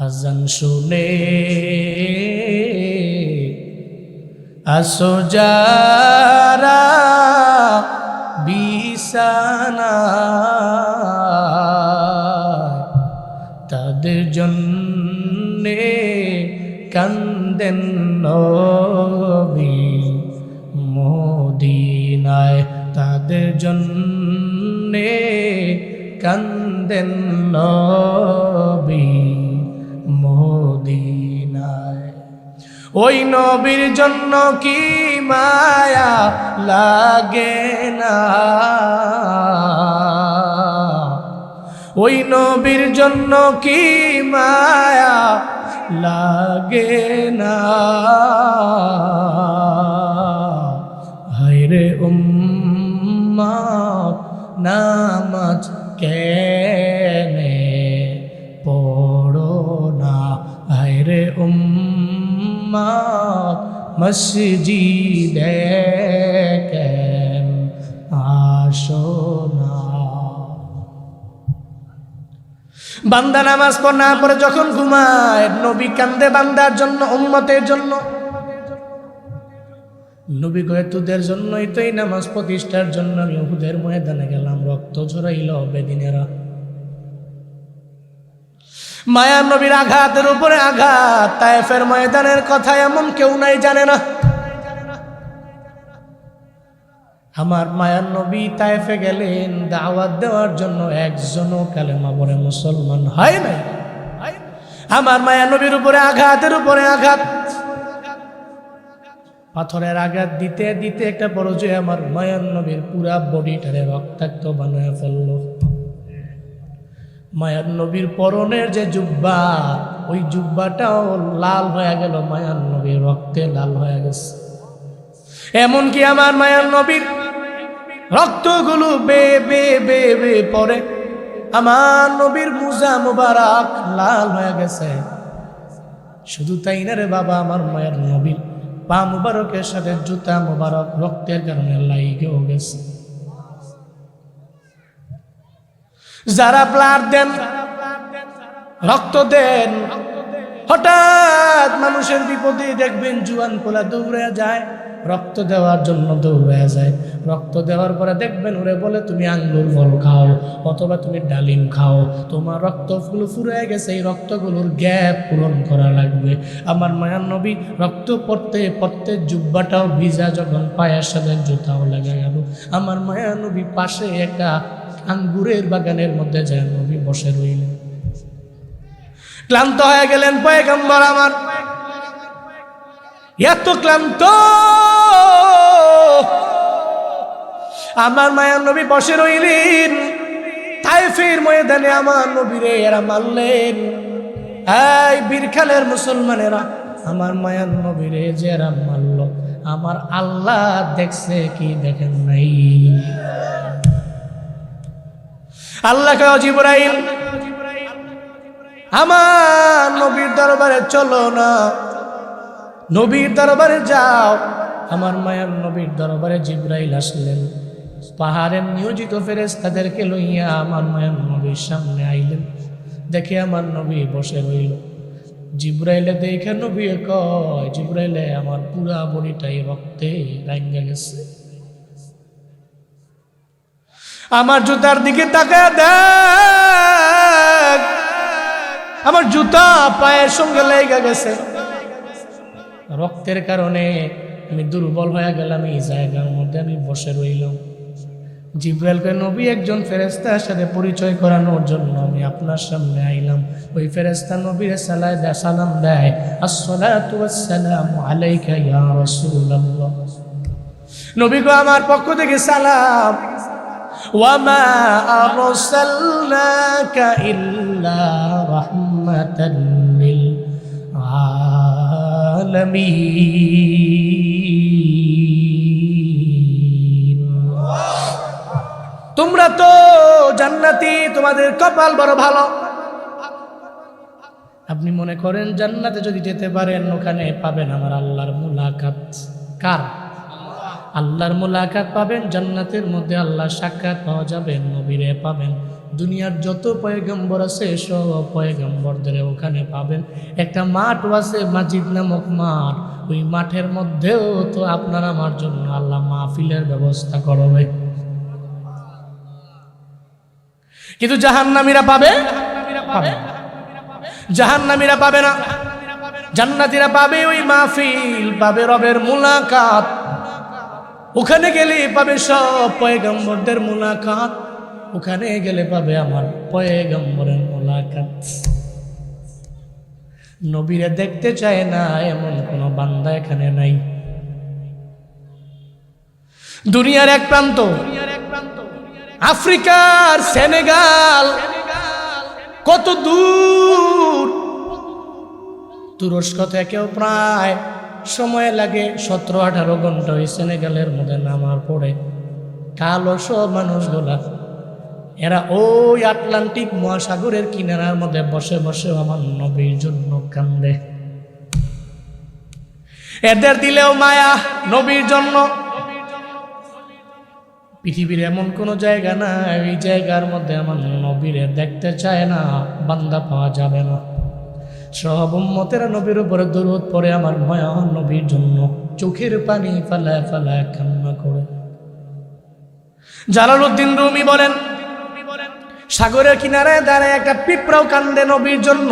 আজান শুনে আসো যারা বিছানায়, তাদের জন্যে কান্দেন নবী মদিনায়, তাদের জন্যে কান্দেন নবী মদিনায়। ওই নবীর জন্য কি মায়া লাগে না, ওই নবীর জন্য কি মায়া লাগে না। হায়রে উম্মত নামাজ কেনে পড়ো না, হায়রে উম্মত মসজিদে কেন আসো না। বান্দা নামাজ না পড়ে যখন ঘুমায়, নবী কান্দে বান্দার জন্য, উম্মতের জন্য। নবী কয়ে তোদের জন্যই তো এই নামাজ প্রতিষ্ঠার জন্য আমি উহুদের ময়দানে গেলাম, রক্ত ঝরাইল বেদিনেরা। মায়া নবীর আঘাতের উপরে আঘাত, তায়েফের ময়দানের কথা এমন কেউ নাই জানে না। আমার মায়ার নবী তায়েফে গেলেন দাওয়াত দেওয়ার জন্য, একজনও কালেমা পড়ে মুসলমান হয় নাই। আমার মায়া নবীর উপরে আঘাতের উপরে আঘাত, পাথরের আঘাত দিতে দিতে একটা বড় যে আমার মায়ার নবীর পুরা বডিটারে রক্তাক্ত বানায় ফেলল। মায়ার নবীর পরনের যে জুব্বা, ওই জুব্বাটাও লাল হয়ে গেল, মায়ার নবীর রক্তে লাল হয়ে গেছে। এমনকি আমার মায়ার নবীর রক্তগুলো বে বে বে বে পরে আমার নবীর মুজা মুবারক লাল হয়ে গেছে। শুধু তাই না রে বাবা, আমার মায়ের নবীর পা মুবারকের সাথে জুতা মুবারক রক্তের কারণে লাইগেও গেছে। যারা ব্লাড দেন, রক্ত দেন, হঠাৎ মানুষের বিপদে দেখবেন জুয়ান পোলা দৌড়ে যায়, রক্ত দেওয়ার জন্য দৌড়ে যায়। রক্ত দেওয়ার পরে দেখবেন ওরে বলে তুমি আঙ্গুর ফল খাও অথবা তুমি ডালিম খাও, তোমার রক্তগুলো ফুরে গেছে, এই রক্তগুলোর গ্যাপ পূরণ করা লাগবে। আমার মায়ার নবী রক্ত পড়তে পড়তে জুব্বাটাও ভিজা, যখন পায়ের সাথে জুতাও লেগে গেল। আমার মায়ার নবী পাশে একটা আঙ্গুরের বাগানের মধ্যে যায় নবী বসে রইলেন। ক্লান্ত হয়ে গেলেন পয়গম্বর আমার, এত ক্লান্ত। আমার মায়ার নবী বসে রইলেন। তায়েফের ময়দানে আমার নবীরে এরা মারলেন। এই বীরখানের মুসলমানেরা আমার মায়ার নবীরে যে এরা মারল, আমার আল্লাহ দেখছে কি দেখেন নাই? আল্লাহ কয় জিবরাইল আমার নবীর দরবারে চলো না, নবীর দরবারে যাও। আমার মায়ার নবীর দরবারে জিবরাইল আসলেন, পাহাড়ের নিয়োজিত ফেরেশতাদেরকে লইয়া আমার মায়ার নবীর সামনে আইলেন। দেখে আমার নবী বসে রইল। জিবরাইলে দেখে নবী কয়, জিবরাইলে আমার পুরা বডিটাই রক্তে রাঙ্গা গেছে। আমার জুতার দিকে তাকায় দেখ, আমার জুতা পায়ের সঙ্গে লেগে গেছে, রক্তের কারণে আমি দুর্বল হয়ে গেলাম। এই জায়গার মধ্যে আমি বসে রইলাম। জিবরাইলকে নবী একজন ফেরেশতার সাথে পরিচয় করানোর জন্য আমি আপনার সামনে আইলাম। ওই ফেরেশতা নবীর সালাম দেয়, আসসালাতু ওয়াসসালামু আলাইকা ইয়া রাসূলুল্লাহ। নবী গো আমার পক্ষ থেকে সালাম। ওয়ামা আরসালনাকা ইল্লা রাহমাতাল লিল আলামিন। তোমরা তো জান্নাতি, তোমাদের কপাল বড় ভালো। আপনি মনে করেন জান্নাতে যদি যেতে পারেন ওখানে পাবেন আমার আল্লাহর মুলাকাত। কার? আল্লাহর মুলাকাত পাবেন। জান্নাতের মধ্যে আল্লাহর সাক্ষাৎ পাওয়া যাবে, নবীরে পাবেন, দুনিয়ার যত পয়গম্বর আছে সব পয়গম্বরদের ওখানে পাবেন। একটা মাঠ আছে মাজিদ নামক মাঠ, ওই মাঠের মধ্যেও তো আপনার আমার জন্য আল্লাহ মাহফিলের ব্যবস্থা করবে। কিন্তু জাহান্নামীরা পাবে? জাহান্নামীরা পাবে না। জান্নাতীরা পাবে ওই মাহফিল, পাবে রবের মুলাকাত। ওখানে গেলে পাবে সব পয়গম্বরদের মুলাকাত, ওখানে গেলে পাবে আমার পয়গম্বরের মুলাকাত। নবীরা দেখতে চায় না এমন কোন বান্দা এখানে নাই। দুনিয়ার এক প্রান্ত, আফ্রিকার সেনেগাল, কত দূর। তুরস্ক থেকেও প্রায় সময় লাগে 17-18 ঘন্টা ওই সেনেগালের মধ্যে নামার পরে। কালো সব মানুষগুলা এরা ওই আটলান্টিক মহাসাগরের কিনারার মধ্যে বসে বসে আমার নবীর জন্য কান্দে। এদের দিলেও মায়া নবীর জন্য। পৃথিবীর এমন কোন জায়গা না এই জায়গার মধ্যে আমার নবীরে দেখতে চায় না, বান্দা পাওয়া যাবে না। সব উম্মতেরা নবীর উপরে দরুদ পড়ে আমার মায়া নবীর জন্য চোখের পানি ফালায় ফালায় কান্না করে। জালালউদ্দিন রুমি বলেন, সাগরের কিনারায় দাঁড়ায় একটা পিঁপড়াও কান্দে নবীর জন্য।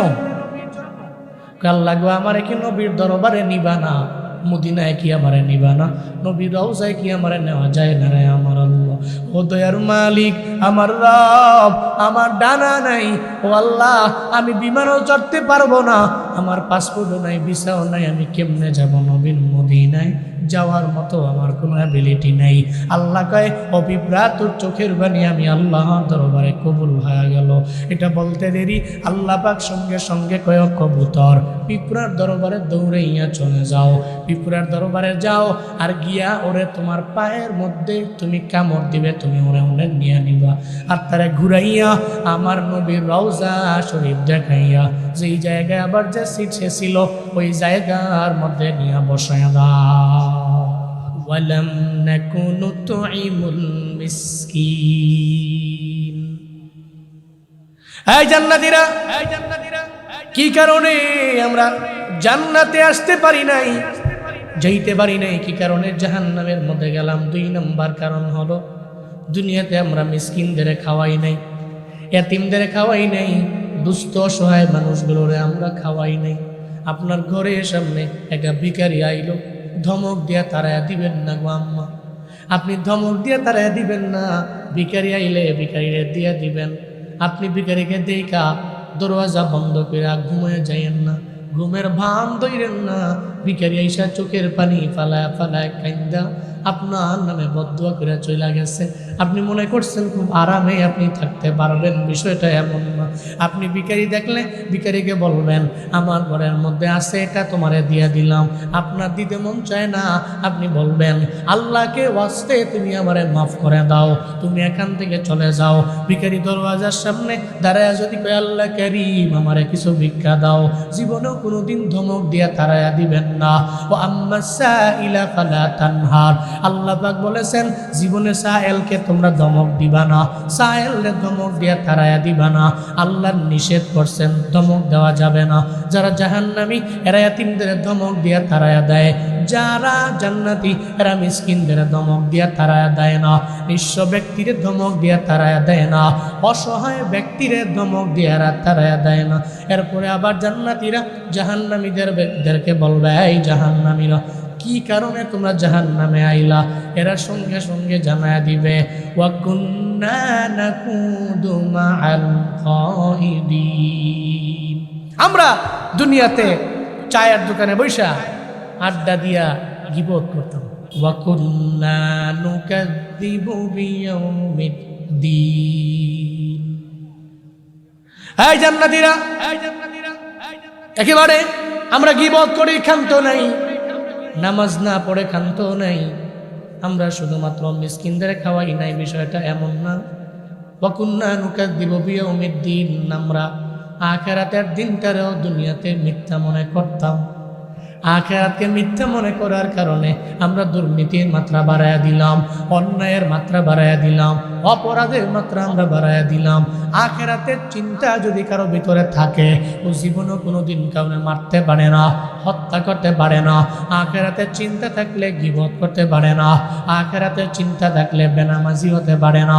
আল্লাহ গো, আমারে কি নবীর দরবারে নিবা না? মদিনায় কি আমারে নিবা না? নবীর রওজায় কি আমারে নেওয়া যায় না রে আমার আল্লাহ? ও দয়ার মালিক, আমার রব, আমার ডানা নাই। ও আল্লাহ, আমি বিমানও চড়তে পারবো না, আমার পাসপোর্টও নাই, ভিসাও নাই, আমি কেমনে যাব নবীর মদিনায়? যাওয়ার মতো আমার কোনো অ্যাবিলিটি নাই। আল্লাহ কয়, ও পিঁপড়া, তোর চোখের বাণী আমি আল্লাহ দরবারে কবুল হয়ে গেল। এটা বলতে দেরি আল্লাহ পাক সঙ্গে সঙ্গে কয়, কবুতর পিঁপড়ার দরবারে দৌড়াইয়া চলে যাও। পিঁপড়ার দরবারে যাও, আর গিয়া ওরে তোমার পায়ের মধ্যে তুমি কামড় দিবে, তুমি ওরে ওরে নিয়ে নিবা, আর তারে ঘুরাইয়া আমার নবীর রওজা শরীফ দেখাইয়া যেই জায়গায় আবার যে সিট ছিল ওই জায়গার মধ্যে নিয়ে বসাইয়া দাও। ওয়ালাম নাকুনু তুইমুল মিসকিন। এই জান্নাতীরা, কি কারণে আমরা জান্নাতে আসতে পারি নাই, যাইতে পারি নাই? কি কারণে জাহান্নামের মধ্যে গেলাম? 2 নম্বর কারণ হলো দুনিয়াতে আমরা মিসকিনদের খাওয়াই নাই, এতিমদের খাওয়াই নাই, দুস্থ অসহায় মানুষগুলোরে আমরা খাওয়াই নাই। আপনার ঘরের সামনে একটা ভিখারি আইলো, ধমক দিয়া তারায়া দিবেন না গো আম্মা, আপনি ধমক দিয়ে তারায়া দিবেন না। ভিখারি আইলে ভিখারিরে দিয়া দিবেন। আপনি ভিখারিকে দেখা দরওয়াজা বন্ধ করে ঘুমিয়ে যাইয়েন না, ঘুমের ভান ধইরেন না। ভিখারি আইসা চোখের পানি ফালায় ফালায় কাইন্দা আপনার নামে বদদুয়া করে চলে গেছে। আপনি মনে করছেন খুব আরামে আপনি থাকতে পারবেন, বিষয়টা এমন না। আপনি ভিখারি দেখলে ভিখারিকে বলবেন, আমার ঘরের মধ্যে আছে, এটা তোমারে দিয়ে দিলাম। আপনার দিতে মন চায় না, আপনি বলবেন, আল্লাহকে ওয়াস্তে তুমি আমারে মাফ করে দাও, তুমি এখান থেকে চলে যাও। ভিখারি দরওয়াজার সামনে দাঁড়ায় যদি কয়, আল্লাহ কারীম আমারে কিছু ভিক্ষা দাও, জীবনেও কোনোদিন ধমক দিয়া তারায়া দিবেন না। ও আম্মা সাইলা ফালা তানহার, আল্লাহ পাক বলেছেন জীবনে সায়েলকে তোমরা ধমক দিবা না, সায়েলরে ধমক দিয়া তারায়া দিবা না। আল্লাহ নিষেধ করছেন, ধমক দেওয়া যাবে না। যারা জাহান্নামী এরা এতিমদের ধমক দিয়া তারায়া দেয়, যারা জান্নাতি এরা মিসকিনদের ধমক দিয়া তারায়া দেয় না, নিঃস্ব ব্যক্তিরে ধমক দিয়া তারায়া দেয় না, অসহায় ব্যক্তিরে ধমক দিয়া তারায়া দেয় না। এরপরে আবার জান্নাতীরা জাহান্নামীদেরকে বলবে, এই জাহান্নামীরা কি কারণে তোমরা জাহান্নামে আইলা? এরা সঙ্গে সঙ্গে জানায়া দিবে, ওয়া কুন্না নাকুদু মাআল খাইদিন, আমরা দুনিয়াতে চায়ের দোকানে বৈশা আড্ডা দিয়া গীবত করতাম। ওয়া কুন্না নুকাযযিবু বিয়াউমিদ্দিন। এই জান্নাতীরা, একেবারে আমরা গীবত করি, ক্ষান্ত নাই, নামাজ না পড়ে ক্ষান্ত নাই, আমরা শুধুমাত্র মিসকিনদের খাওয়াই নাই, বিষয়টা এমন না। ওয়া কুন্না নুকাযযিবু বিয়াউমিদ্দিন, আমরা আখিরাতের দিনটারেও দুনিয়াতে মিথ্যা মনে করতাম। আখিরাতকে মিথ্যা মনে করার কারণে আমরা দুর্নীতির মাত্রা বাড়ায়া দিলাম, অন্যায়ের মাত্রা বাড়ায়া দিলাম, অপরাধের মাত্রা আমরা বাড়াইয়া দিলাম। আখিরাতের চিন্তা যদি কারো ভিতরে থাকে, ও জীবনও কোনোদিন কাউকে মারতে পারে না, হত্যা করতে পারে না। আখিরাতের চিন্তা থাকলে গীবত করতে পারে না। আখিরাতের চিন্তা থাকলে বেনামাজি হতে পারে না।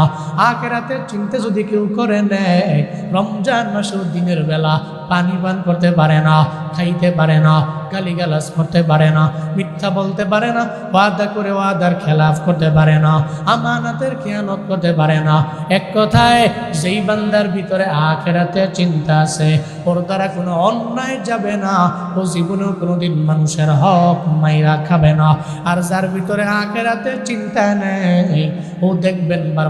আখিরাতের চিন্তা যদি কেউ করে নেয়, রমজান মাসেও দিনের বেলা পানি পান করতে পারে না, খাইতে পারে না, গালিগালাজ করতে পারে না, মিথ্যা বলতে পারে না, ওয়াদা করে ওয়াদার খেলাফ করতে পারে না, আমানাতের খেয়ানত করতে পারে না। এক কথায় যেই বান্দার ভিতরে আখিরাতের চিন্তা আছে, ওর দ্বারা কোনো অন্যায় যাবে না, ও জীবনেও কোনোদিন মানুষের হক মাইরা খাবে না। আর যার ভিতরে আখিরাতের চিন্তা নেই, ও দেখবেন বার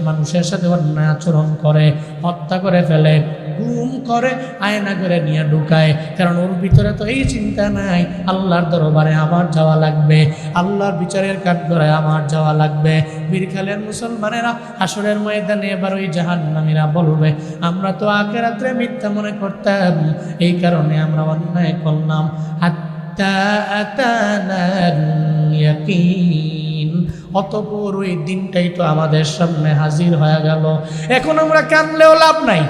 মানুষের সাথে অন্যায় আচরণ করে, হত্যা করে ফেলে, গুম করে, আয়না করে নিয়ে ঢুকায়। কারণ ওর ভিতরে তো এই চিন্তা নাই আল্লাহর দরবারে আমার যাওয়া লাগবে, আল্লাহর বিচারের কাঠগড়ায় আমার যাওয়া লাগবে। বীরখালের মুসলমানেরা হাসরের ময়দানে এবার ওই জাহান্নামীরা বলবে, আমরা তো আখিরাতে মিথ্যা মনে করতাম, এই কারণে আমরা অন্যায় করলাম। হাত্তা আতানাল ইয়াকিন, অতঃপর ওই দিনটাই তো আমাদের সামনে হাজির হয়ে গেল। এখন আমরা কানলেও লাভ নাই।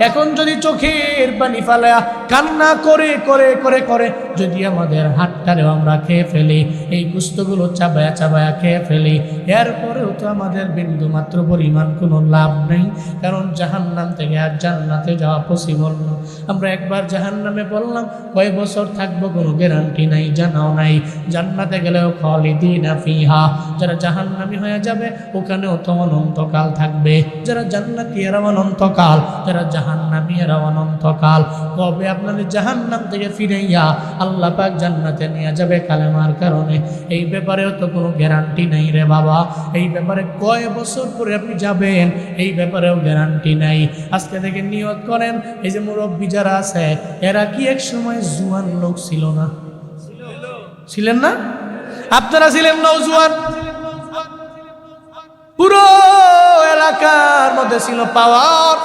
এখন যদি চোখের পানি ফালায়া কান্না করে করে করে করে যদি আমাদের হাতটারেও আমরা খেয়ে ফেলি, এই গুস্তগুলো চাবায়া চাবায়া খেয়ে ফেলি, এরপরেও তো আমাদের বিন্দু মাত্র পরিমাণ কোনো লাভ নেই। কারণ জাহান্নাম থেকে আর জান্নাতে যাওয়া পসিবল না। আমরা একবার জাহান্নামে পড়লাম, কয় বছর থাকবো কোনো গ্যারান্টি নাই, জানাও নাই। জান্নাতে গেলেও খালিদিনা ফিহা, যারা জাহান্নামী হয়ে যাবে ওখানেও তো অনন্তকাল থাকবে। যারা জান্নাতি এরা অনন্তকাল, যারা জাহান্নামী এরা অনন্তকাল। কবে আপনাদের জাহান্নাম থেকে ফিরাইয়া আল্লাহ পাক জান্নাতে নিয়ে যাবে কালেমার কারণে, এই ব্যাপারেও তো কোনো গ্যারান্টি নাই রে বাবা। এই ব্যাপারে কয় বছর পরে আপনি যাবেন, এই ব্যাপারেও গ্যারান্টি নাই। আজকে থেকে নিয়ত করেন, এই যে মুরব্বী যারা আছে এরা কি এক সময় জুয়ান লোক ছিল না? ছিলেন না? আপনারা ছিলেন নওজোয়ান, পুরো এলাকার মধ্যে ছিল পাওয়ার,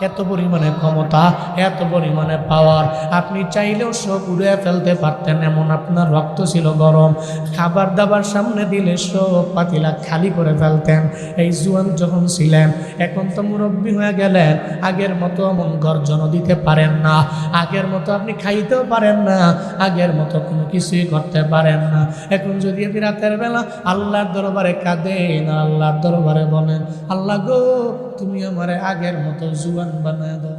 এত পরিমাণে ক্ষমতা, এত পরিমাণে পাওয়ার, আপনি চাইলেও সব উড়ে ফেলতে পারতেন, এমন আপনার রক্ত ছিল গরম। খাবার দাবার সামনে দিলে সব পাতিলা খালি করে ফেলতেন। এই জুয়ান যখন ছিলেন, এখন তো মুরব্বী হয়ে গেলেন, আগের মতো এমন গর্জনও দিতে পারেন না, আগের মতো আপনি খাইতেও পারেন না, আগের মতো কোনো কিছুই করতে পারেন না। এখন যদি আপনি রাতের বেলা আল্লাহর দরবারে কাঁদেন, আল্লাহর দরবারে বলেন, আল্লাহ গো তুমি আমারে আগের মতো জুয়ান বানায় দাও।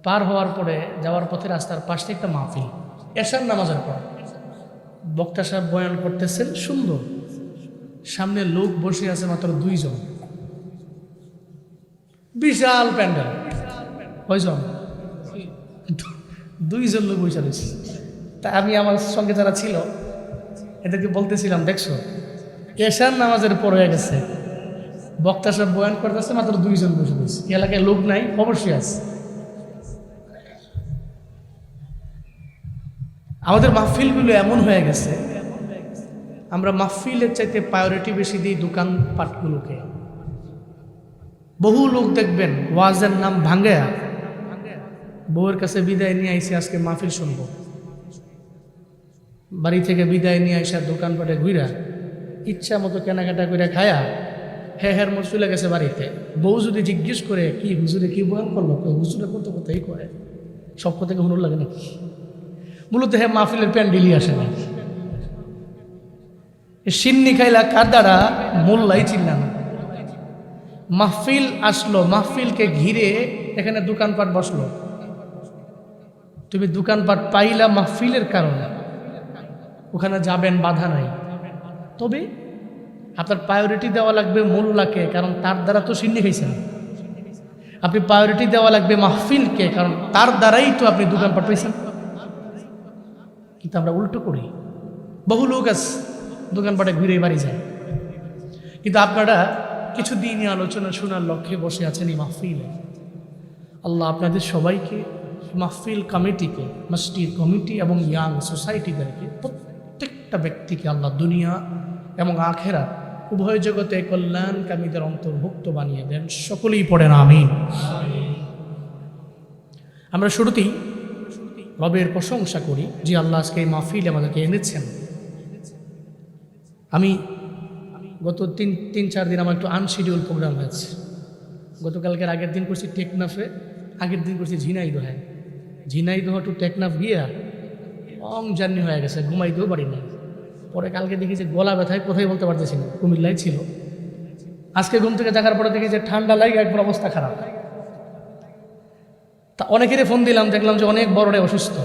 পার হওয়ার পরে যাওয়ার পথে রাস্তার পাশে একটা মাহফিল, এশার নামাজের পর বক্তা সাহেব বয়ান করতেছেন, সুন্দর। সামনে লোক বসে আছে মাত্র 2 জন, বিশাল প্যান্ডেল। কয়জন? 2 জন লোক বসে রয়েছে। তা আমি আমার সঙ্গে যারা ছিল এদেরকে বলতেছিলাম, দেখছো এশার নামাজের পর হয়ে গেছে, বক্তা সাহেব বয়ান করতেছে, মাত্র 2 জন বসে রয়েছে। এলাকায় লোক নাই, অবশ্যই আছে। আমাদের মাহফিলগুলো এমন হয়ে গেছে, আমরা মাহফিলের চাইতে প্রায়োরিটি বেশি দিই দোকানপাটগুলোকে। বহু লোক দেখবেন ওয়াজের নাম ভাঙ্গা, বউয়ের কাছে বিদায় নিয়ে আইসে আজকে মাহফিল শুনবো, বাড়ি থেকে বিদায় নিয়ে আইসা দোকানপাটে ঘুরা ইচ্ছা মতো কেনাকাটা করে খায়া হের মতো চলে গেছে বাড়িতে। বউ যদি জিজ্ঞেস করে কি হুজুরে কি বয়ান করলো, হুজুরে কত কথাই করে, সব কথাকে হুনুর লাগে নাকি? মূলত মাহফিলের প্যান্ডেলই আসে না। সিন্নি খাইলা কার দ্বারা মোল্লাই চিন্না না। মাহফিল আসলো, মাহফিলকে ঘিরে এখানে দোকানপাট বসলো, তুমি দোকানপাট পাইলা মাহফিলের কারণে, ওখানে যাবেন বাধা নাই। তবে আপনার প্রায়োরিটি দেওয়া লাগবে মোল্লাকে, কারণ তার দ্বারা তো সিন্নি খাইছেন। আপনি প্রায়োরিটি দেওয়া লাগবে মাহফিলকে, কারণ তার দ্বারাই তো আপনি দোকানপাট পাইছেন। কিন্তু আমরা উল্টো করি। বহু লোক আছে দোকানপাটে ঘুরে বাড়ি যায়, কিন্তু আপনারা কিছু দিনই আলোচনা শোনার লক্ষ্যে বসে আছেন এই মাহফিলে। আল্লাহ আপনাদের সবাইকে, মাহফিল কমিটিকে, মসজিদ কমিটি এবং ইয়াং সোসাইটিদেরকে, প্রত্যেকটা ব্যক্তিকে আল্লাহ দুনিয়া এবং আখেরাত উভয় জগতে কল্যাণকামীদের অন্তর্ভুক্ত বানিয়ে দেন। সকলেই পড়েন আমিন। আমরা শুরুতেই রবের প্রশংসা করি যে আল্লাহ আজকে এই মাহফিল আমাদেরকে এনেছেন। আমি গত তিন চার দিন আমার একটু আনশিডিউল প্রোগ্রাম হয়েছে। গতকালকের আগের দিন করছি টেকনাফে, আগের দিন করছি ঝিনাইদহে। ঝিনাইদহ টু টেকনাফ গিয়া লং জার্নি হয়ে গেছে, ঘুমাইতেও পারি না। পরে কালকে দেখি যে গলা ব্যথায় কোথায় বলতে পারতেছি না, কুমিল্লায় ছিল। আজকে ঘুম থেকে জাগার পরে দেখি যে ঠান্ডা লাগে, একবার অবস্থা খারাপ। তা অনেকেরই ফোন দিলাম, দেখলাম যে অনেক বড়রাই অসুস্থ।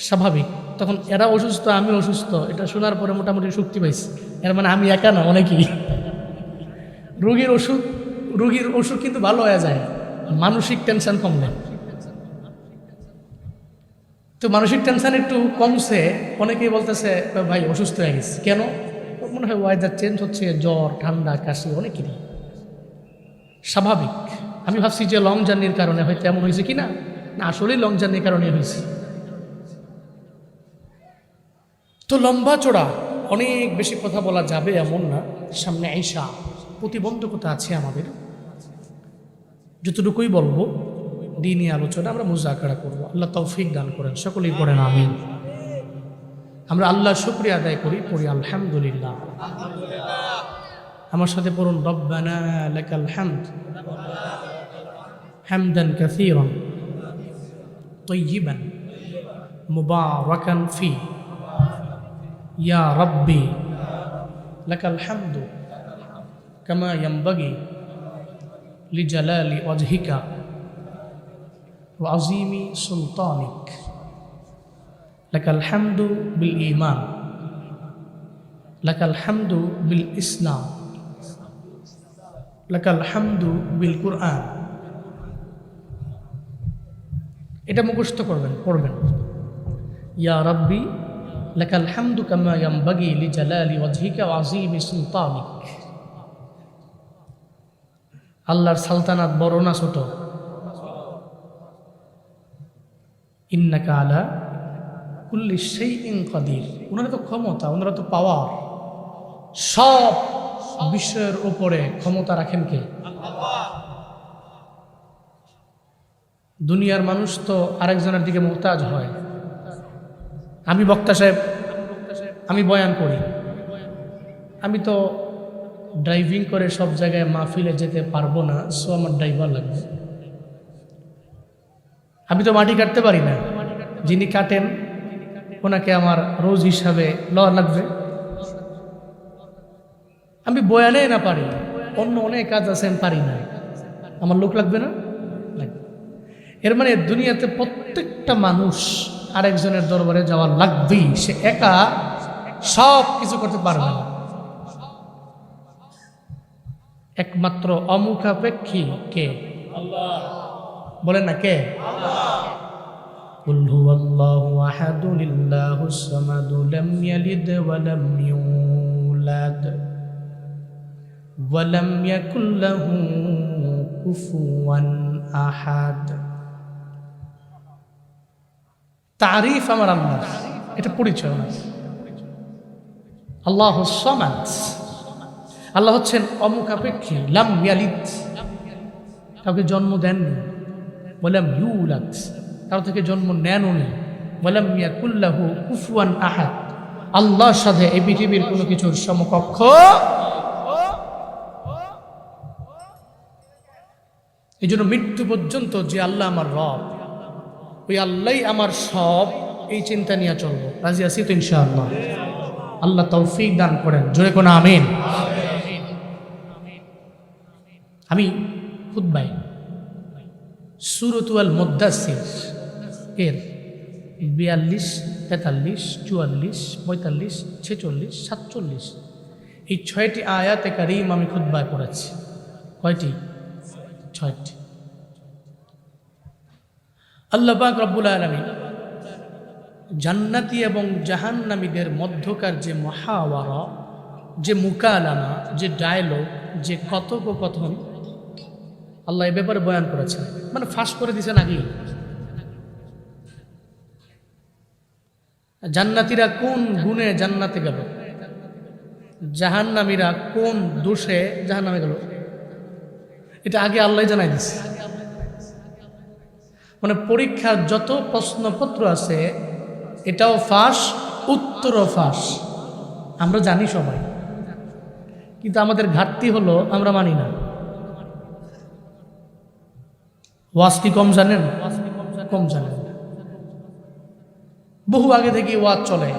স্বাভাবিক, তখন এরা অসুস্থ, আমি অসুস্থ, এটা শোনার পরে মোটামুটি শক্তি পাইছি। এর মানে আমি একা না, অনেকেই। রোগীর অসুখ কিন্তু ভালো হয়ে যায়, মানসিক টেনশন কমলে। তো মানসিক টেনশন একটু কমছে, অনেকেই বলতেছে ভাই অসুস্থ হয়ে গেছে কেন? মনে হয় ওয়েদার চেঞ্জ হচ্ছে, জ্বর ঠান্ডা কাশি অনেকেরই স্বাভাবিক। আমি ভাবছি যে লং জার্নির কারণে হয়তো এমন হয়েছে কিনা, না আসলেই লং জার্নির কারণে হয়েছে। তো লম্বা চড়া অনেক বেশি কথা বলা যাবে এমন না, সামনে আইসা প্রতিবন্ধকতা আছে আমাদের। যতটুকুই বলবো দিনই আলোচনা, আমরা মুজাকারা করবো। আল্লাহ তৌফিক দান করেন, সকলেই পড়েন আমিন। আমরা আল্লাহর শুকরিয়া আদায় করি, পড়ি আলহামদুলিল্লাহ। আমার সাথে পড়ুন রব্বানা লাকাল হামদ হামদান কাসীরান তাইয়িবান মুবারাকান ফি ইয়া রাব্বি লাকাল হামদু কামা ইয়ানবাগি লিজালালি ওয়াজহিকা ওয়া আযীমি সুলতানিক। লাকাল হামদু বিল ঈমান, লাকাল হামদু বিল ইসলাম, লাকাল হামদু বিল কুরআন। এটা মুখস্থ করবেন, পড়বেন। ইয়া রাব্বি লাকাল হামদু কামা ইয়ানবাগি লিজালালি ওয়াজহিকা ওয়া আযীমি সুলতানিক। আল্লাহর সালতানাত বড় না ছোট? ইন্নাকা আলা কুল্লি শাইইন কাদির। ওনারা তো ক্ষমতা, ওনারা তো পাওয়ার, সব বিষয়ের উপরে ক্ষমতা রাখেন কে? দুনিয়ার মানুষ তো আরেকজনের দিকে মুহতাজ হয়। আমি বক্তা সাহেব, আমি বয়ান করি, আমি তো ড্রাইভিং করে সব জায়গায় মাহফিলে যেতে পারবো না, সো আমার ড্রাইভার লাগবে। আমি তো মাটি কাটতে পারি না, যিনি কাটেন ওনাকে আমার রোজ হিসাবে লওয়া লাগবে। আমি বয়ানে না পারি, অন্য অনেক কাজ আছে আমি পারি না, আমার লোক লাগবে না? লাগবে। এর মানে দুনিয়াতে প্রত্যেকটা মানুষ আরেকজনের দরবারে যাওয়া লাগবেই, সে একা সব কিছু করতে পারবে না। একমাত্র অমুখাপেক্ষী কে? আল্লাহ। বলেন না কে? কুল হুয়াল্লাহু আহাদ লিল্লাহুস সামাদ লাম ইয়ালিদ ওয়া লাম ইউলাদ ওয়া লাম ইয়াকুল লাহু কুফুয়ান আহাদ। তারিফ আমার আল্লাহ, এটা পরিচয় না। আল্লাহুস সামাদ, আল্লাহ হচ্ছেন অমুখাপেক্ষী। লাম ইয়ালিদ, কাউকে জন্ম দেননি। ওয়ালাম ইউলাদ, কারো থেকে জন্ম নেননি। ওয়ালাম ইয়াকুল লাহু কুফুয়ান আহাদ, আল্লাহর সাথে এই পৃথিবীর কোনো কিছুর সমকক্ষ। এই জন্য মৃত্যু পর্যন্ত যে আল্লাহ আমার রব, ওই আল্লাহই আমার সব, এই চিন্তা নিয়ে চলবো। রাজি আছি তো ইনশাআল্লাহ? আল্লাহ তৌফিক দান করেন, জোরে কোন আমিন। আমি খুতবায় সূরাতুল মুদ্দাসসির এর 42, 43, 44, 45, 46, 47 এই 6টি আয়াতে কারীম আমি খুতবায় পড়েছি। কয়টি? 6টি। আল্লাহ পাক রব্বুল আলামিন জান্নাতি এবং জাহান্নামীদের মধ্যকার যে মুহাওয়ারা, যে মুকালামা, যে ডায়লগ, যে কথোপকথন আল্লাহ এ ব্যাপারে বয়ান করেছেন, মানে ফাঁস করে দিয়েছেন আগেই। জান্নাতীরা কোন গুণে জান্নাতে গেল, জাহান্নামীরা কোন দোষে জাহান্নামে গেল, এটা আগে আল্লাহ জানাই দিচ্ছে। মানে পরীক্ষার যত প্রশ্নপত্র আছে এটাও ফাঁস, উত্তরও ফাঁস, আমরা জানি সবাই। কিন্তু আমাদের ঘাটতি হলো আমরা মানি না। ওয়াজ কি কম জানেন? কম জানেন। বহু আগে থেকে ওয়াজ চলে,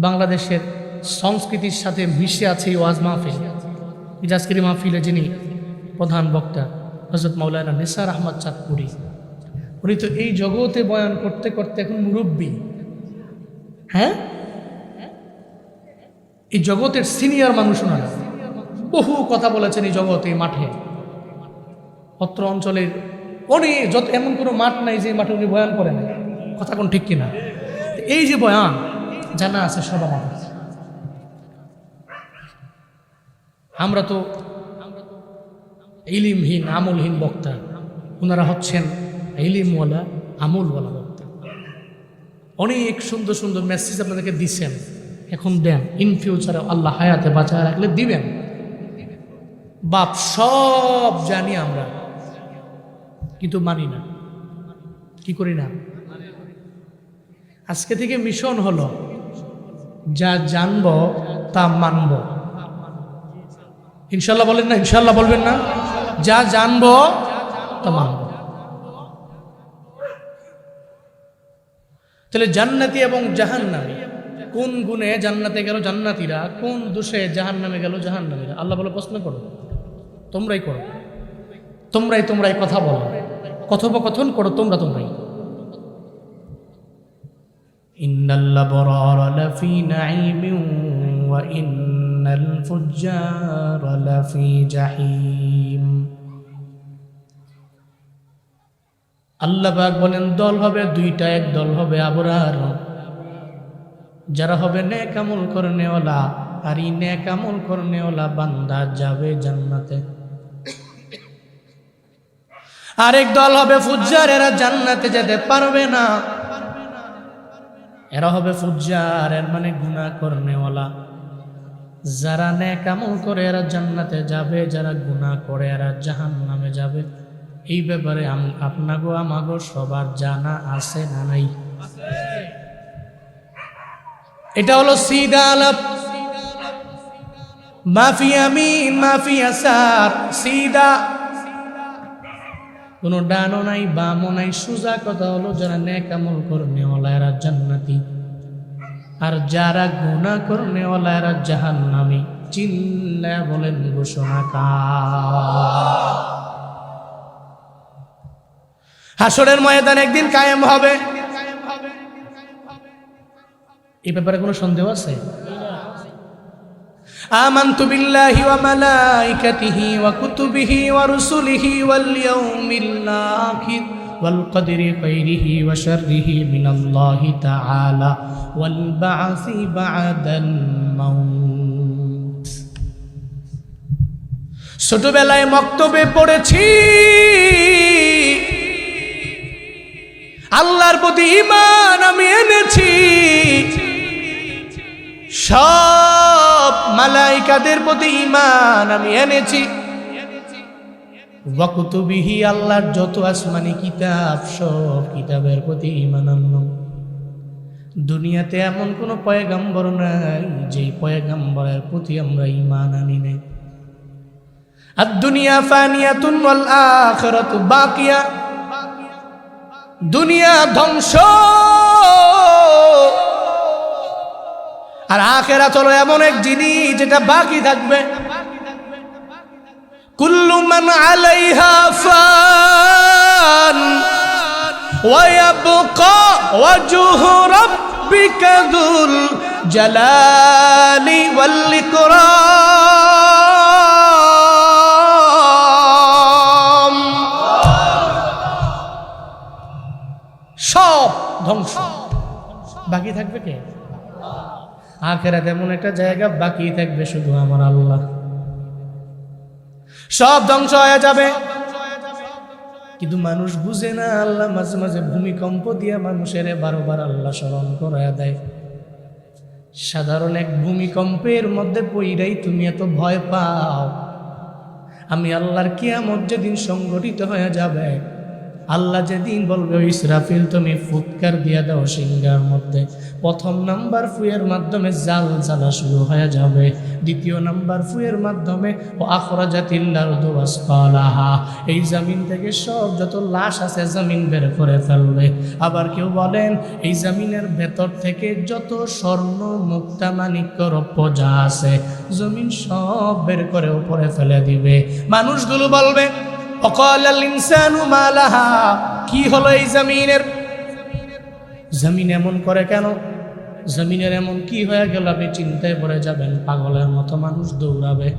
বাংলাদেশের সংস্কৃতির সাথে মিশে আছে এই ওয়াজ মাহফিল। আজকের মাহফিলে যিনি প্রধান বক্তা হযরত মাওলানা নিসার আহমদ চাঁদপুরি, উনি তো এই জগতে বয়ান করতে করতে এখন মুরব্বী। হ্যাঁ, এই জগতের সিনিয়র মানুষ ওনারা, বহু কথা বলেছেন এই জগতে, মাঠে, অত্র অঞ্চলের অনেক যত এমন কোনো মাঠ নাই যে মাঠে উনি বয়ান করেন। কথা কোন ঠিক কিনা? এই যে বয়ান জানা আছে সব আমাদের। আমরা তো ইলিমহীন আমলহীন বক্তা, ওনারা হচ্ছেন ইলিমওয়ালা আমলওয়ালা বক্তা। অনেক সুন্দর সুন্দর মেসেজ আপনাদেরকে দিচ্ছেন, এখন দেন, ইন ফিউচারে আল্লাহ হায়াতে বাঁচায় রাখলে দিবেন। বাপ সব জানি আমরা, কিন্তু মানি না। কি করি না? আজকে থেকে মিশন হলো যা জানব তা মানব। ইনশাল্লাহ বলেন না? ইনশাল্লাহ বলবেন না? যা জানবো তা মানব। তাহলে জান্নাতি এবং জাহান্নামী, কোন গুণে জান্নাতে গেল জান্নাতীরা, কোন দোষে জাহান্নামে গেল জাহান্নামীরা? আল্লাহ বলে প্রশ্ন করো, তোমরাই করো, তোমরাই কথা বলো, কথোপকথন করো, তোমরাই। ইন্নাল আবরারা লাফি নাঈমিন ওয়া ইন্নাল ফুজ্জারা লাফি জাহিম। আল্লাহ পাক বলেন দল হবে দুইটা, এক দল হবে আবরার, যারা হবে নেক আমল করনেওয়ালা, আর এই নেক আমল করনেওয়ালা বান্দা যাবে জান্নাতে। আরেক দল হবে ফুজ্জার, এরা জান্নাতে যেতে পারবে না। এরা হবে ফুজ্জার, এর মানে গুনাহ করনেওয়ালা। যারা নেক আমল করে এরা জান্নাতে যাবে, যারা গুনাহ করে এরা জাহান্নামে যাবে। এই ব্যাপারে আপনাগো আমাগো সবার জানা আছে না নাই? এটা হলো সিদা আলাপ, মাফি আমিন মাফি আসার, সিদা, কোনো ডানও নাই বামও নাই, সোজা কথা হলো যারা নেক আমল করনেওয়ালা এরা জান্নাতি, আর যারা গুনাহ করনেওয়ালা এরা জাহান্নামী। চিল্লায়া বলেন ঘোষণা কার? হাসরের ময়দান একদিন কায়েম হবে, এই ব্যাপারে কোনো সন্দেহ আছে? আমানতু বিল্লাহি ওয়া মালাইকাতিহি ওয়া কুতুবিহি ওয়া রুসুলিহি ওয়াল ইয়াউমিল আখির ওয়াল কদরি খাইরিহি ওয়া শাররিহি মিনাল্লাহি তাআলা ওয়াল বা'সি বা'দাল মাউত। ছোটবেলায় মক্তবে পড়েছি, আল্লাহর প্রতি ঈমান আমি এনেছি, সব মালাইকাদের প্রতি ঈমান আমি এনেছি, ওয়া কুতুবিহি আল্লাহর যত আসমানি কিতাব সব কিতাবের প্রতি ঈমান আনলাম। দুনিয়াতে এমন কোন পয়গম্বর নাই যেই পয়গম্বরের প্রতি আমরা ঈমান আনি নাই। আদ-দুনিয়া ফানিয়াতুন ওয়াল আখিরাতু বাকিয়া, দুনিয়া ধ্বংস আর আখিরাত হলো এমন এক জিনিস যেটা বাকি থাকবে। কুল্লু মান আলাইহা ফান ওয়া ইয়াবকা ওয়াজহু রাব্বিকা যুল জালালি ওয়াল ইকরাম। সব ধ্বংস, বাকি থাকবে কে? আখিরাত এমন একটা জায়গা, বাকি থাকবে শুধু আমার আল্লাহ। সব ধ্বংস হয়ে যাবে, কিন্তু মানুষ বুঝে না। আল্লাহ মাঝে মাঝে ভূমিকম্প দিয়ে মানুষের 12 বার আল্লাহ স্মরণ করায় দেয়। সাধারণ এক ভূমিকম্পের মধ্যে পইড়াই তুমি এত ভয় পাও, আমি আল্লাহর কিয়ামত যেদিন সংগঠিত হয়ে যাবে আল্লাহ যেদিন বলবে ওই ইসরাফিল তুমি ফুৎকার দিয়া দাও সিংহার মধ্যে, প্রথম নাম্বার ফুয়ের মাধ্যমে জাল জ্বালা শুরু হয়ে যাবে, দ্বিতীয় নাম্বার ফুয়ের মাধ্যমে ও আখরাজাতিল আরদু আসফালাহা, এই জমিন থেকে সব যত লাশ আছে জমিন বের করে ফেলবে। আবার কেউ বলেন এই জমিনের ভেতর থেকে যত স্বর্ণ মুক্তা মাণিক্য রৌপ্য যা আছে জমিন সব বের করে উপরে ফেলে দিবে। মানুষগুলো বলবে অকালাল ইনসানু মা লাহা, কি হলো এই জমিনের? জমিন এমন করে কেন? জমিনের এমন কি হয়ে গেল? আপনি চিন্তায় পড়ে যাবেন, পাগলের মতো মানুষ দৌড়াবে।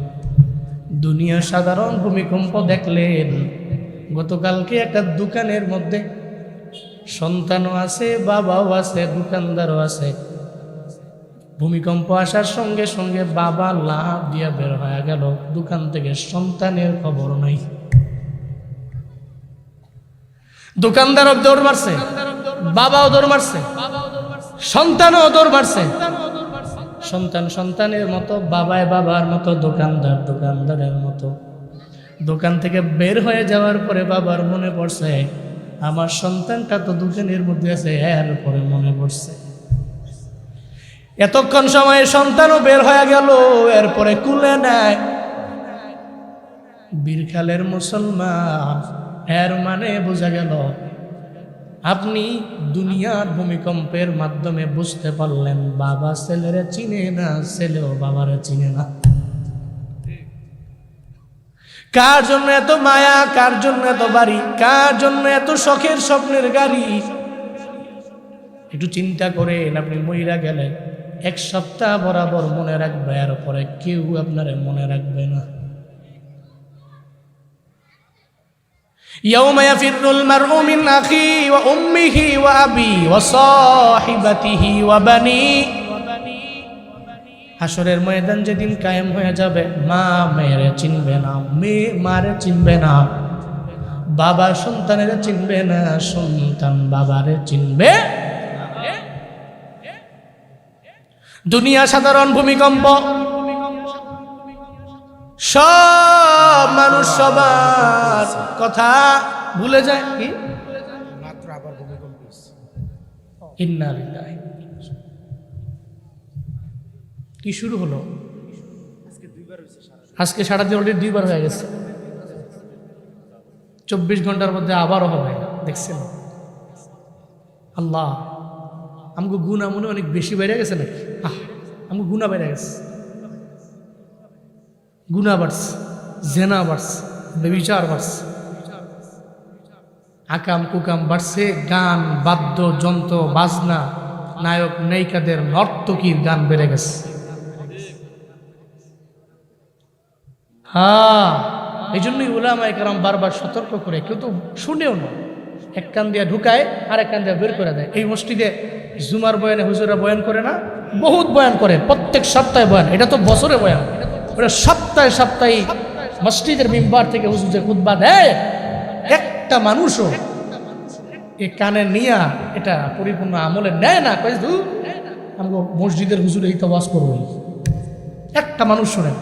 দুনিয়া সাধারণ ভূমিকম্প দেখলেন, গতকালকে একটা দোকানের মধ্যে সন্তানও আছে, বাবাও আছে, দোকানদারও আছে। ভূমিকম্প আসার সঙ্গে সঙ্গে বাবা লাফ দিয়ে বের হয়ে গেল দোকান থেকে, সন্তানের খবর নাই। দোকানদারও দৌড় মারছে, বাবাও দৌড় মারছে, সন্তানও দৌড় মারছে। সন্তান সন্তানের মতো, বাবায় বাবার মতো, দোকানদার দোকানদারের মতো। দোকান থেকে বের হয়ে যাওয়ার পরে বাবার মনে পড়ছে আমার সন্তানটা তো দোকানের মধ্যে আছে, এরপরে মনে পড়ছে। এতক্ষণ সময়ে সন্তানও বের হয়ে গেল, এরপরে কুলে নেয়। বীরখালের মুসলমান, এর মানে বোঝা গেল আপনি দুনিয়ার ভূমিকম্পের মাধ্যমে বুঝতে পারলেন বাবা ছেলেরে চিনে না, ছেলেও বাবারে চিনে না। কার জন্য এত মায়া, কার জন্য এত বাড়ি, কার জন্য এত শখের স্বপ্নের গাড়ি? একটু চিন্তা করেন, আপনি মহিলা গেলেন 1 সপ্তাহ বরাবর মনে রাখবে, এর পরে কেউ আপনারে মনে রাখবে না। يوم يفر المرء من أخيه وأمه وأبيه وصاحبته وبنيه, হাসরের ময়দান যেদিন কায়েম হয়ে যাবে, মা মেয়েরে চিনবে না, মেয়ে মারে চিনবে না, বাবা সন্তানের চিনবে না, সন্তান বাবারে চিনবে। দুনিয়া সাধারণ ভূমিকম্প, সব মানুষ সবার কথা ভুলে যায়। কি মাত্র আবার ভূমিকম্প, ইন্না লিল্লাহি, কি শুরু হলো? আজকে সারাদিন অলরেডি 2 বার হয়ে গেছে, 24 ঘন্টার মধ্যে আবারও হবে। দেখছেন আল্লাহ, আমাকে গুনাহ মনে অনেক বেশি বেড়ে গেছে নাকি? আমাকে গুনাহ বেড়ে গেছে, গুনাহ বাড়ছে, জেনা বাড়ছে, ব্যভিচার বাড়ছে, আকাম কুকাম বাড়ছে, গান বাদ্য যন্ত্র বাজনা, নায়ক নায়িকাদের নর্তকীর গান বেড়ে গেছে। এই জন্যই উলামায়ে কেরাম বারবার সতর্ক করে, কেউ তো শুনেও না, এক কান দিয়ে ঢুকায় আর এক কান দিয়ে বের করে দেয়। এই মসজিদে জুমার বয়ানে হুজুরা বয়ান করে না, বহুত বয়ান করে, প্রত্যেক সপ্তাহে বয়ান। এটা তো বছরে বয়ান, ওটা সপ্তাহে সপ্তাহে মসজিদের মিম্বার থেকে হুজুরের খুতবা দেয়। একটা মানুষও এ কানে নিয়া এটা পরিপূর্ণ আমলে নেয় না, কয় আমাকে মসজিদের হুজুরে এই তো ওয়াজ করবো, একটা মানুষ শোনে।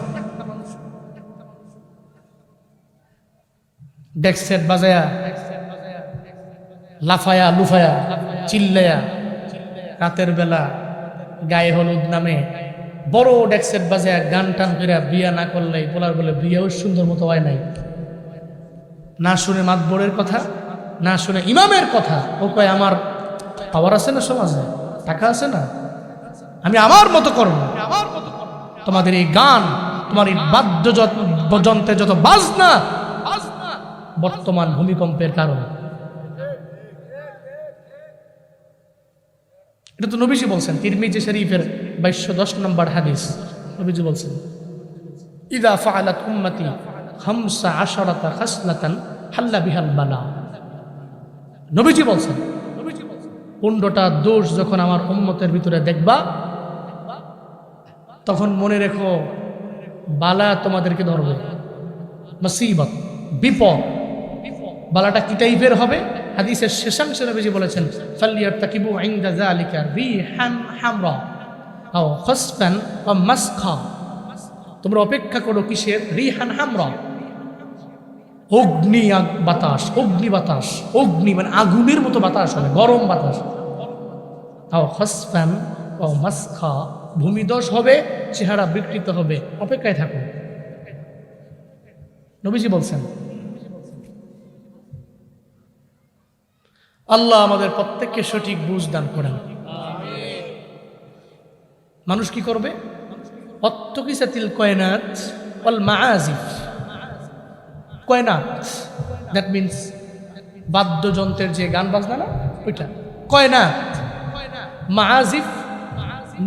ডেক সেট বাজায়া, লাফায়া লুফায়া, চিল্লায়া, রাতের বেলা গায়ে হলুদ নামে বড় ডেক্সেট বাজায় গান টান করে বিয়া না করলে বলার বলে বিয়েও সুন্দর মতো হয় নাই। না শুনে মাতবরের কথা, না শুনে ইমামের কথা, ও কয় আমার পাওয়ার আছে না, সমাজে টাকা আছে না, আমি আমার মতো করব। তোমাদের এই গান, তোমার এই বাদ্যযন্ত্রে যত বাজনা, বর্তমান ভূমিকম্পের কারণ। এটা তো নবীজি বলছেন, তিরমিজি শরীফের 2210 নম্বর হাদিস। নবীজি বলছেন ইযা ফাআলাত উম্মতি 15 খাসলাতান হাল্লা বিহাল বালা। নবীজি বলছেন 15টা দোষ যখন আমার উম্মতের ভিতরে দেখবা, তখন মনে রেখো বালা তোমাদেরকে ধরবে, মুসিবত, বিপদ। বালাটা কি টাইপের হবে? হাদিসের শেষাংশে নবীজি বলেছেন ফালিয়ারতাকিবু ইনদা যালিকা রিহান হামরা আও খাসফান ওয়া মাসখা। তোমরা অপেক্ষা করো কিসের? রিহান হামরা, অগ্নি বাতাস, অগ্নি মানে আগুনের মতো বাতাস হবে, গরম বাতাস। তাও খসফান ও মাসখা, ভূমিধস হবে, চেহারা বিকৃত হবে, অপেক্ষায় থাকুন। নবীজি বলছেন। আল্লাহ আমাদের প্রত্যেককে সঠিক বুঝ দান করেন। মানুষ কি করবে? অত্তকিসাতিল কয়নাত ওয়াল মাআজিফ। কয়নাত দ্যাট মিনস বাদ্যযন্ত্রের যে গান বাজনা না, ওইটা কয়নাত। মাআজিফ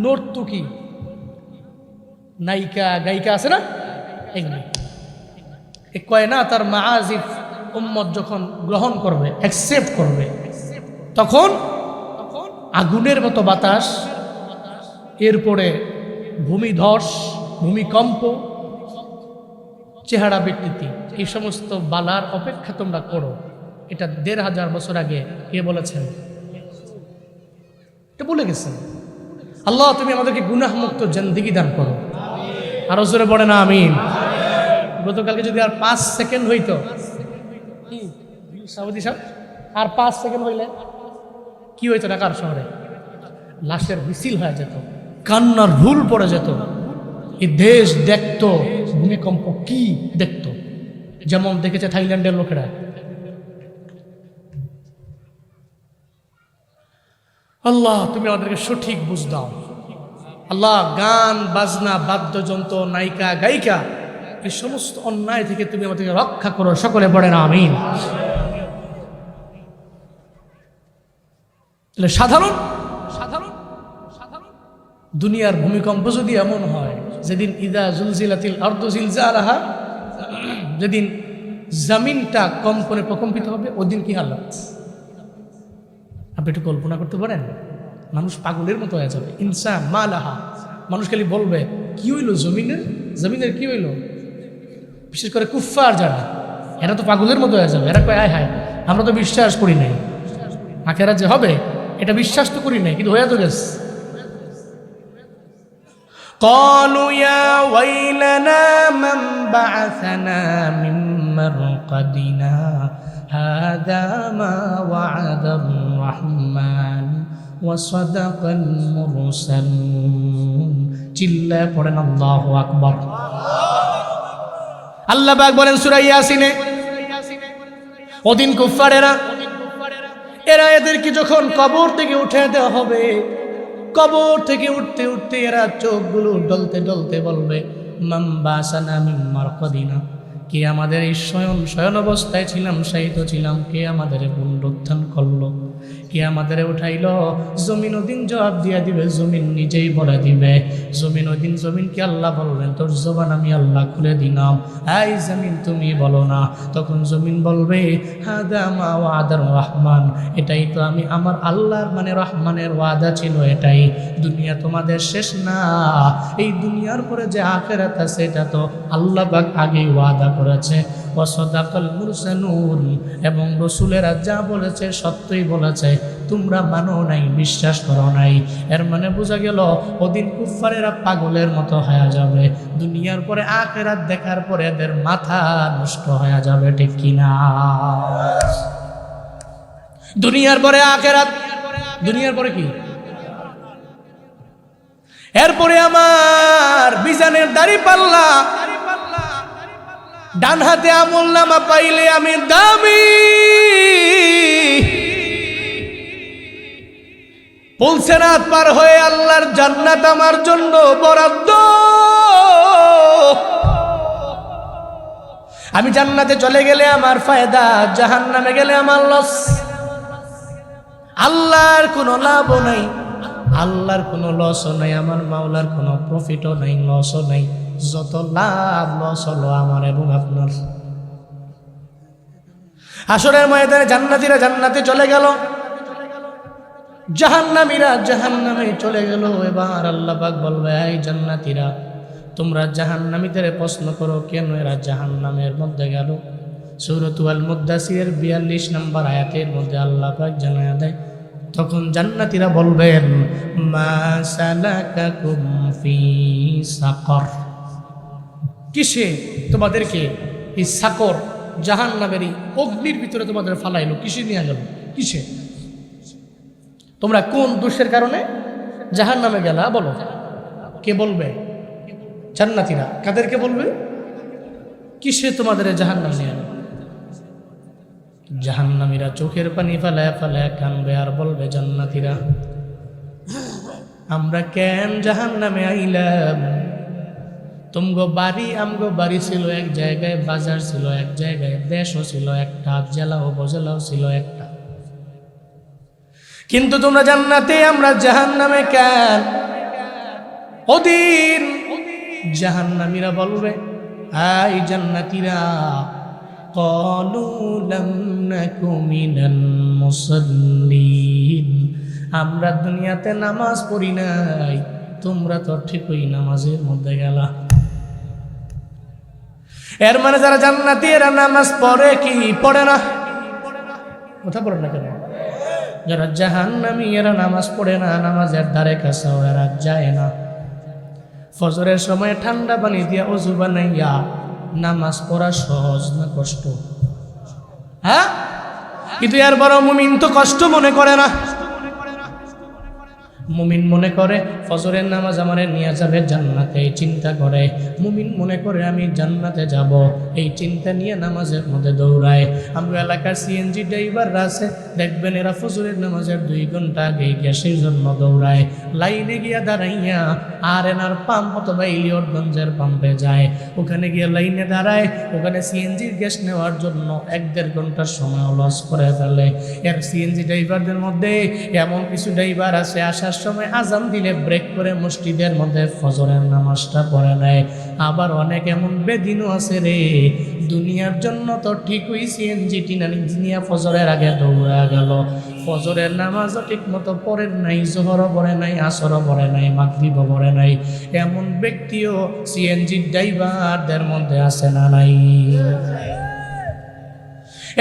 নর্তকী, নায়িকা গায়িকা আছে না, এগুলি। এই কয়নাত আর মাআজিফ উম্মত যখন গ্রহণ করবে, অ্যাকসেপ্ট করবে, তখন আগুনের মতো বাতাস, এরপরে ভূমিধস, ভূমিকম্প, চেহারা বিকৃতি, এই সমস্ত বালার অপেক্ষা তোমরা করো। এটা ১৫০০ বছর আগে কে বলেছেন? এটা বলে গেছেন। আল্লাহ তুমি আমাদেরকে গুনাহ মুক্ত জিন্দেগি দান করো। আরো জোরে বলে না আমিন। গতকালকে যদি আর 5 সেকেন্ড হইতো, সাউদি সাহেব, আর 5 সেকেন্ড হইলে কি হইতো? ঢাকার শহরে লাশের মিছিল হয়ে যেত, কান্নার রুল পড়ে যেত। এই দেশ দেখতো ভূমিকম্প কি দেখতো, যেমন দেখেছে থাইল্যান্ডের লোকেরা। আল্লাহ তুমি আমাদেরকে সঠিক বুঝ দাও। আল্লাহ গান বাজনা, বাদ্যযন্ত্র, নায়িকা গায়িকা, এই সমস্ত অন্যায় থেকে তুমি আমাদেরকে রক্ষা করো। সকলে পড়ে না আমিন। সাধারণ সাধারণ সাধারণ দুনিয়ার ভূমিকম্প যদি এমন হয়, যেদিন ইদা জুলজিলাতিল আরদু জিলজালাহা, যেদিন জমিনটা কম্পনে প্রকম্পিত হবে, ওদিন কি হালাত আপনি একটু কল্পনা করতে পারেন? মানুষ পাগলের মতো হয়ে যাবে। ইনসান মালাহা, মানুষ খালি বলবে কি হইল জমিনের, জমিনের কি হইল। বিশেষ করে কুফফার যারা, এরা তো পাগলের মতো হয়ে যাবে। এরা কয় আয় হায়, আমরা তো বিশ্বাস করি নাই, আখেরাত যে হবে এটা বিশ্বাস তো করি নাই, কিন্তু হয়ে তো গেছে। قالوا يا ويلنا من بعثنا من مرقدنا هذا ما وعد الرحمن وصدق المرسلون। চিল্লা পড়েন আল্লাহু আকবার। আল্লাহ পাক বলেন সূরা ইয়াসিনে, ওদিন কুফারেরা, এরা এদেরকে যখন কবর থেকে উঠে দেওয়া হবে, কবর থেকে উঠতে উঠতে এরা চোখগুলো ডলতে ডলতে বলবে মান বাসানা মিন মারকাদিনা, কে আমাদের এই শয়ন অবস্থায় ছিলাম, শায়িত ছিলাম, কে আমাদের পুনরুত্থান করলো, কে আমাদের উঠাইলো। জমিন ওদিন জবাব দিয়ে দিবে, জমিন নিজেই বলে দিবে। জমিন ওদিন জমিনকে আল্লাহ বলবেন তোর জবান আমি আল্লাহ খুলে দিলাম, এই জমিন তুমি বলো না। তখন জমিন বলবে হাদা মা ওয়াদার রহমান, এটাই তো আমি আমার আল্লাহর মানে রহমানের ওয়াদা ছিল, এটাই। দুনিয়া তোমাদের শেষ না, এই দুনিয়ার পরে যে আখিরাত আছে এটা তো আল্লাহ পাক আগেই ওয়াদা করেছে। ওয়াসাদাকাল মুরসালুন, এবং রাসূলেরা যা বলেছে সত্যই বলেছে, তোমরা মানো নাই, বিশ্বাস করো নাই। এর মানে বোঝা গেল ওদিন কুফারেরা পাগলের মতো হয়ে যাবে। দুনিয়ার পরে আখিরাত দেখার পরে এদের মাথা নষ্ট হয়ে যাবে, ঠিক কিনা? দুনিয়ার পরে আখিরাত, দুনিয়ার পরে কি? এরপরে আমার মিজানের দাড়ি পাল্লা, ডান হাতে আমল নামা পাইলে আমি দামি। পুলসেরাত পার হয়ে আল্লাহর জান্নাত আমার জন্য বরাদ্দ। আমি জান্নাতে চলে গেলে আমার ফায়দা, জাহান্নামে গেলে আমার লস। আল্লাহর কোনো লাভও নাই, আল্লাহর কোনো লসও নাই, আমার মাওলার কোনো প্রফিটও নাই, লসও নাই। যত লাভ লস হলো আমার এবং আপনার। হাসরের ময়দানে জান্নাতীরা জান্নাতে চলে গেল, জাহান্নামীরা জাহান্নামে চলে গেল। এবার আল্লাহ পাক বলবে এই জান্নাতীরা, তোমরা জাহান্নামীদের প্রশ্ন করো কেন এরা জাহান্নামের মধ্যে গেল। সূরাতুল মুদ্দাসিরের 42 নম্বর আয়াতের মধ্যে আল্লাহ পাক জানায়া দেয়, তখন জান্নাতীরা বলবেন মা সালাকাকুম ফি সাকর, কিসে তোমাদেরকে এই সাকর জাহান্নামেরই অগ্নির ভিতরে তোমাদের ফালাইলো, কিসে নিয়ে গেল? কিসে? তোমরা কোন দোষের কারণে জাহান্নামে গেলা বলো? কে বলবে? জান্নাতীরা। কাদেরকে বলবে? কিসে তোমাদের জাহান্নামে নিয়ে গেল? জাহান্নামীরা চোখের পানি ফেলায় ফেলায় কানবে আর বলবে জান্নাতীরা, আমরা কেন জাহান্নামে আইলাম? তুমগো বাড়ি আমগো বাড়ি ছিল এক জায়গায়, বাজার ছিল এক জায়গায়, দেশও ছিল একটা, জেলা উপজেলাও ছিল একটা, কিন্তু তোমরা জান্নাতে, আমরা জাহান্নামে কেন? ওদিন জাহান্নামীরা বলবে, আই জান্নাতীরা, ক্বালু লাম নাকু মিনাল মুসাল্লিন, আমরা দুনিয়াতে নামাজ পড়ি নাই, তোমরা তো ঠিকই নামাজের মধ্যে গেলা। এর মানে যারা জান্নাতি এরা নামাজ পড়ে কি পড়ে না? কথা বলেন না কেন? যারা জাহান্নামী এরা নামাজ পড়ে না, নামাজের ধারে কাছেও এরা যায় না। ফজরের সময় ঠান্ডা পানি দিয়া ওযু বানাইয়া নামাজ পড়া সহজ না কষ্ট? হ্যাঁ, কিন্তু এর বড় মুমিন তো কষ্ট মনে করে না। মুমিন মনে করে ফজরের নামাজ আমারে নিয়ে যাবে জান্নাতে, এই চিন্তা করে। মুমিন মনে করে আমি জান্নাতে যাব, এই চিন্তা নিয়ে নামাজের মধ্যে দৌড়ায়। আমরা এলাকার সিএনজি ড্রাইভার আছে, দেখবেন এরা ফজরের নামাজের 2 ঘন্টা আগে গ্যাসের জন্য দৌড়ায়, লাইনে গিয়া দাঁড়াইয়া আর এনার পাম্প অথবা ইলিয়টগঞ্জের পাম্পে যায়, ওখানে গিয়ে লাইনে দাঁড়ায়, ওখানে সিএনজির গ্যাস নেওয়ার জন্য 1-1.5 ঘন্টার সময় লস করে ফেলে। এর সিএনজি ড্রাইভারদের মধ্যে এমন কিছু ড্রাইভার আছে, আসার সময় আজান দিলে ব্রেক করে মসজিদের মধ্যে ফজরের নামাজটা পড়ে নেয়। আবার অনেক এমন বেদিনও আছে রে, দুনিয়ার জন্য তো ঠিকই সিএনজি টিনানি নিয়ে ফজরের আগে দৌড়া গেল, ফজরের নামাজও ঠিক মতো পড়েন নাই, জোহরও পড়ে নাই, আসরও পড়ে নাই, মাগরিবও পড়ে নাই। এমন ব্যক্তিও সিএনজি ড্রাইভারদের মধ্যে আছে না নাই?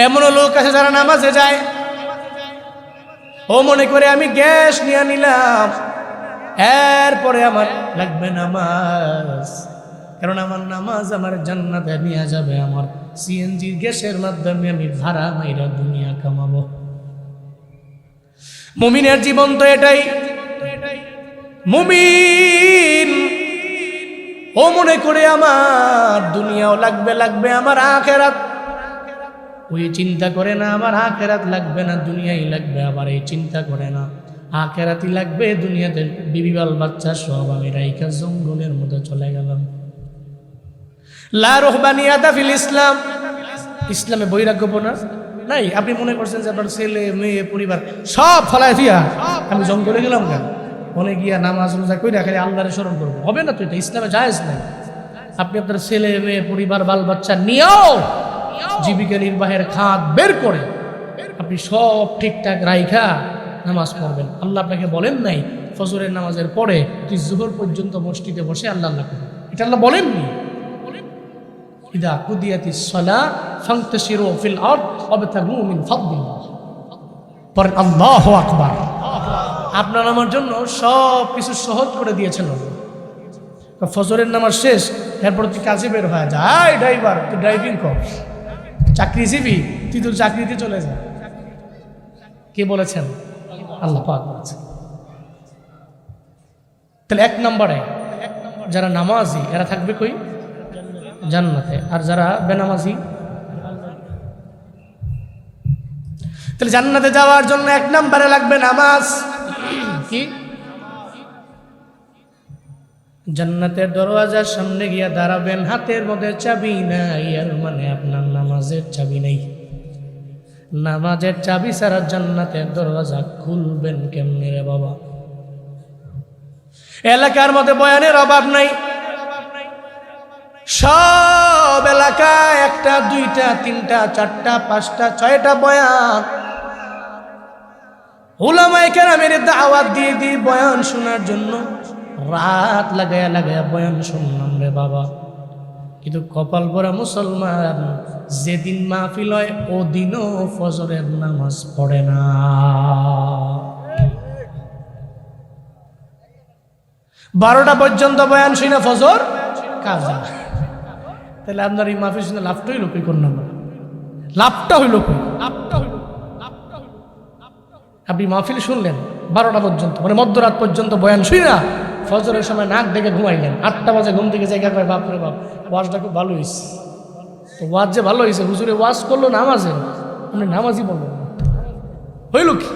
এমনও লোক আছে যারা নামাজে যায়, ও মনে করে আমি গ্যাস নিয়ে নিলাম, এরপরে আমার লাগবে নামাজ, কারণ আমার নামাজ আমার জান্নাতে নিয়ে যাবে, আমার সিএনজি গ্যাসের মাধ্যমে আমি ভাড়া মাইরা দুনিয়া কামাবো। মুমিনের জীবন তো এটাই। মুমিন ও মনে করে আমার দুনিয়াও লাগবে, আমার আখিরাত, ওই চিন্তা করে না আমার আখিরাত লাগবে না, দুনিয়াই লাগবে, আবার এই চিন্তা করে না আখিরাতই লাগবে। দুনিয়াতে বিবিবাল বাচ্চা সব আমি রাইখা জঙ্গলের মধ্যে চলে গেলাম। লা রুহবানিয়াতা ফিল ইসলাম, ইসলামে বৈরাগ্যপনা নাই। আপনি মনে করছেন যে আপনার ছেলে মেয়ে পরিবার সব ফলায় দিয়া আমি জঙ্গলে গেলাম কেন, মনে গিয়া নামাজ রোজা কইরা খালি আল্লাহরে স্মরণ করবো, হবে না তো, এটা ইসলামে জায়েজ নাই। আপনি আপনার ছেলে মেয়ে পরিবার বাল বাচ্চা নিয়েও জীবিকা নির্বাহের খাত বের করে আপনি সব ঠিকঠাক রাইখা নামাজ পড়বেন। আল্লাহ আপনাকে বলেন নাই ফজরের নামাজের পরে তুই জোহর পর্যন্ত মসজিদে বসে আল্লাহ আল্লাহ করবে, এটা আল্লাহ বলেননি। ইদা কুদিয়াতিস সালাহ ফান্তাশিরু ফিল আরদ ওয়াবতাগু মিন ফাদলিল্লাহ, পরে আল্লাহু আকবার। আপনার আমার জন্য সব কিছু সহজ করে দিয়েছেন। ফজরের নামাজ শেষ, এরপর তুই কাজে বের হয়ে যায়, ড্রাইভার তুই ড্রাইভিং কর, চাকরিজীবী তুই তোর চাকরিতে চলে যা। কে বলেছেন? আল্লাহ পাক বলেছেন। তাহলে 1 নম্বরে যারা নামাজি এরা থাকবে কই? জান্নাতে। আর যারা বেনামাজি, তাহলে জান্নাতে যাওয়ার জন্য 1 নম্বরে লাগবে নামাজ। কি? জান্নাতের দরওয়াজার সামনে গিয়া দাঁড়াবেন, হাতের মধ্যে চাবি নাই, আর মানে আপনার নামাজের চাবি নেই। নামাজের চাবি ছাড়া জান্নাতের দরওয়াজা খুলবেন কেমনে রে বাবা? এলাকার মধ্যে বয়ানের অভাব নাই, সব এলাকায় 1টা 2টা 3টা 4টা 5টা 6টা বয়ান, উলামায়ে কেরামের দাওয়াত দিয়ে বয়ান শোনার জন্য রাত লাগায়া লাগায়া বয়ান শুনলাম রে বাবা। কিন্তু কপাল পরা মুসলমান যেদিন মাহফিল হয় ওদিনও ফজরের নামাজ পড়ে না। 12টা পর্যন্ত বয়ান শুনে ফজর কাজা, তাহলে আপনার এই মাহফিল শুনে লাভটাই লোকই করলাম না। লাভটা হইল কই? আপনি মাহফিল শুনলেন 12টা পর্যন্ত, মানে মধ্যরাত পর্যন্ত বয়ান শুনি না, ফজরের সময় নাক ডেকে ঘুমাইলেন, 8টা বাজে ঘুম থেকে জায়গা করে বাপরে বাপ ওয়াজটা খুব ভালো হয়েছে। তো ওয়াজ যে ভালো হয়েছে, হুজুরে ওয়াজ করলো নামাজে, আপনি নামাজই বললেন, হইল কি?